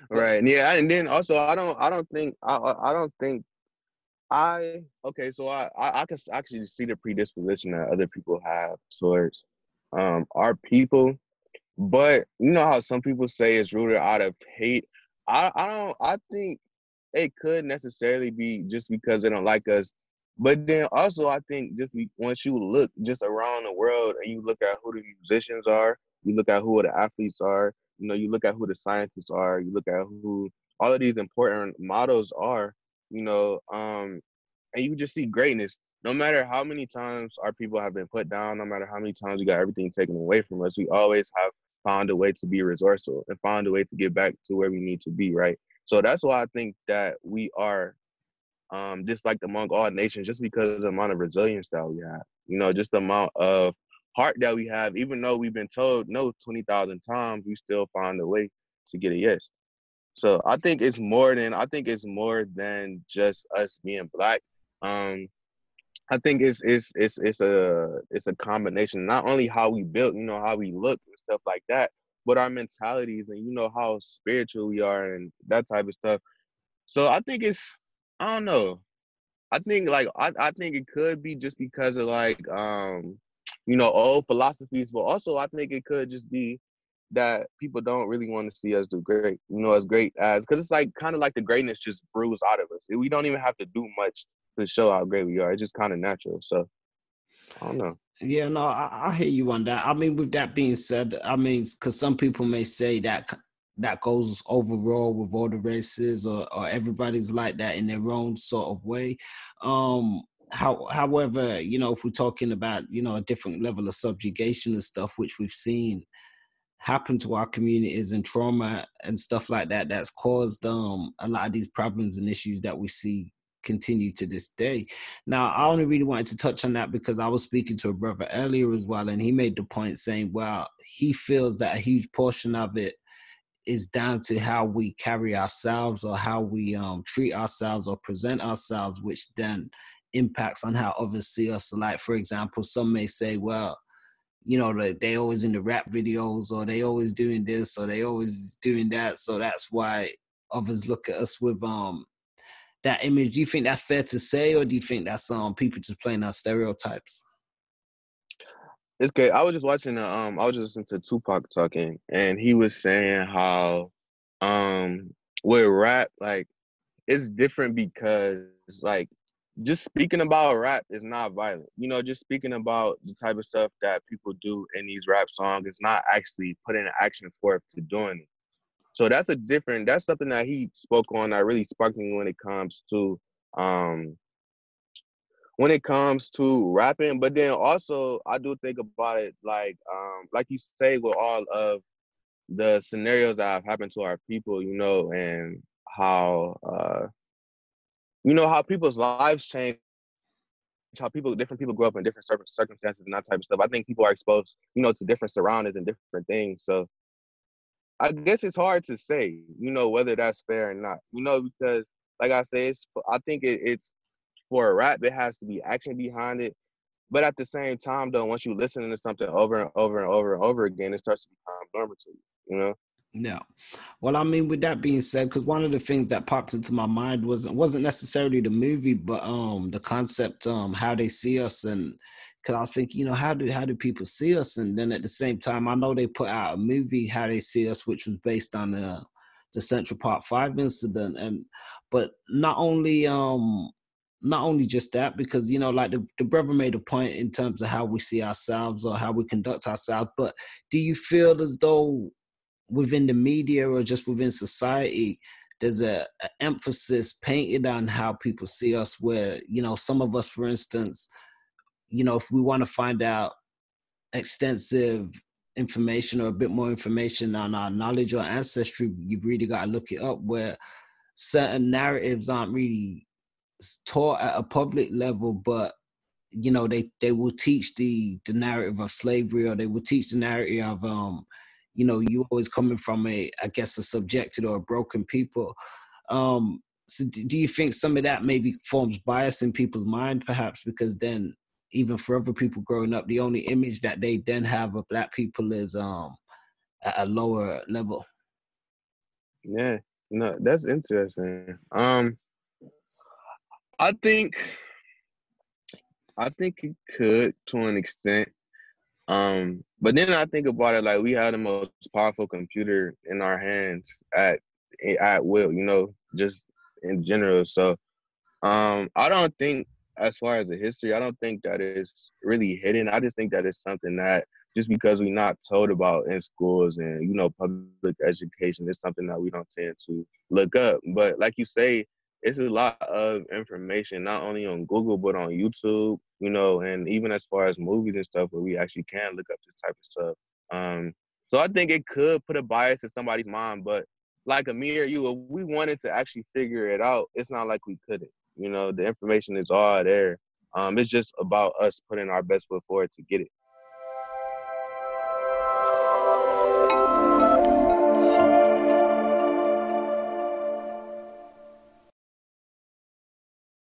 But Right. Yeah. And then also, I don't think okay. So I can actually see the predisposition that other people have towards our people, but you know how some people say it's rooted out of hate. I don't. I think it could necessarily be just because they don't like us. But then also, I think once you look just around the world and you look at who the musicians are, you look at who the athletes are, you know, you look at who the scientists are, you look at who all of these important models are, you know, and you just see greatness. No matter how many times our people have been put down, no matter how many times we got everything taken away from us, we always have found a way to be resourceful and found a way to get back to where we need to be, right? So that's why I think that we are disliked among all nations just because of the amount of resilience that we have. You know, just the amount of heart that we have, even though we've been told no 20,000 times, we still find a way to get a yes. So I think it's more than just us being black. Um, I think it's a combination, not only how we built, you know, how we look and stuff like that, but our mentalities and you know how spiritual we are and that type of stuff. So I don't know. I think it could be just because of you know, old philosophies, but also I think it could just be that people don't really want to see us do great, you know, as great as because it's like kind of like the greatness just brews out of us. We don't even have to do much to show how great we are. It's just kind of natural. So I don't know. yeah, no, I hear you on that. I mean, with that being said, I mean, because some people may say that that goes overall with all the races, or everybody's like that in their own sort of way. However, you know, if we're talking about, you know, a different level of subjugation and stuff, which we've seen happen to our communities and trauma and stuff like that, that's caused a lot of these problems and issues that we see continue to this day. Now, I only really wanted to touch on that because I was speaking to a brother earlier as well, and he made the point saying, well, he feels that a huge portion of it is down to how we carry ourselves or how we treat ourselves or present ourselves, which then impacts on how others see us. Like, for example, some may say, well, you know, they always in the rap videos, or they always doing this, or they always doing that. So that's why others look at us with that image. Do you think that's fair to say, or do you think that's people just playing our stereotypes? It's great. I was just listening to Tupac talking, and he was saying how with rap, like it's different because like just speaking about rap is not violent. You know, just speaking about the type of stuff that people do in these rap songs is not actually putting an action forth to doing it. So that's something that he spoke on that really sparked me um when it comes to rapping. But then also I do think about it like you say with all of the scenarios that have happened to our people, you know, and how you know how people's lives change, how different people grow up in different circumstances and that type of stuff. I think people are exposed, you know, to different surroundings and different things. So I guess it's hard to say, you know, whether that's fair or not, you know, because like I say, I think it's for a rap, it has to be action behind it. But at the same time, though, once you listen to something over and over and over and over again, it starts to become normal to you, you know? No. Well, I mean, with that being said, because one of the things that popped into my mind wasn't necessarily the movie, but the concept, how they see us, and because I was thinking, you know, how do people see us, and then at the same time, I know they put out a movie, How They See Us, which was based on the Central Park 5 incident, and but not only just that, because you know, like the brother made a point in terms of how we see ourselves or how we conduct ourselves, but do you feel as though within the media or just within society, there's a emphasis painted on how people see us, where, you know, some of us, for instance, you know, if we want to find out extensive information or a bit more information on our knowledge or ancestry, you've really got to look it up, where certain narratives aren't really taught at a public level, but you know, they will teach the narrative of slavery, or they will teach the narrative of you know, you always coming from I guess a subjected or a broken people. So do you think some of that maybe forms bias in people's mind, perhaps because then even for other people growing up, the only image that they then have of black people is at a lower level? Yeah. No, that's interesting. I think I think it could to an extent. But then I think about it like we have the most powerful computer in our hands at will, just in general. So I don't think, as far as the history, I don't think that it's really hidden. I just think that it's something that just because we're not told about in schools and public education, it's something that we don't tend to look up. But like you say, it's a lot of information, not only on Google but on YouTube, and even as far as movies and stuff, where we actually can look up this type of stuff. So I think it could put a bias in somebody's mind, but like me or you, if we wanted to actually figure it out, it's not like we couldn't. The information is all there. It's just about us putting our best foot forward to get it.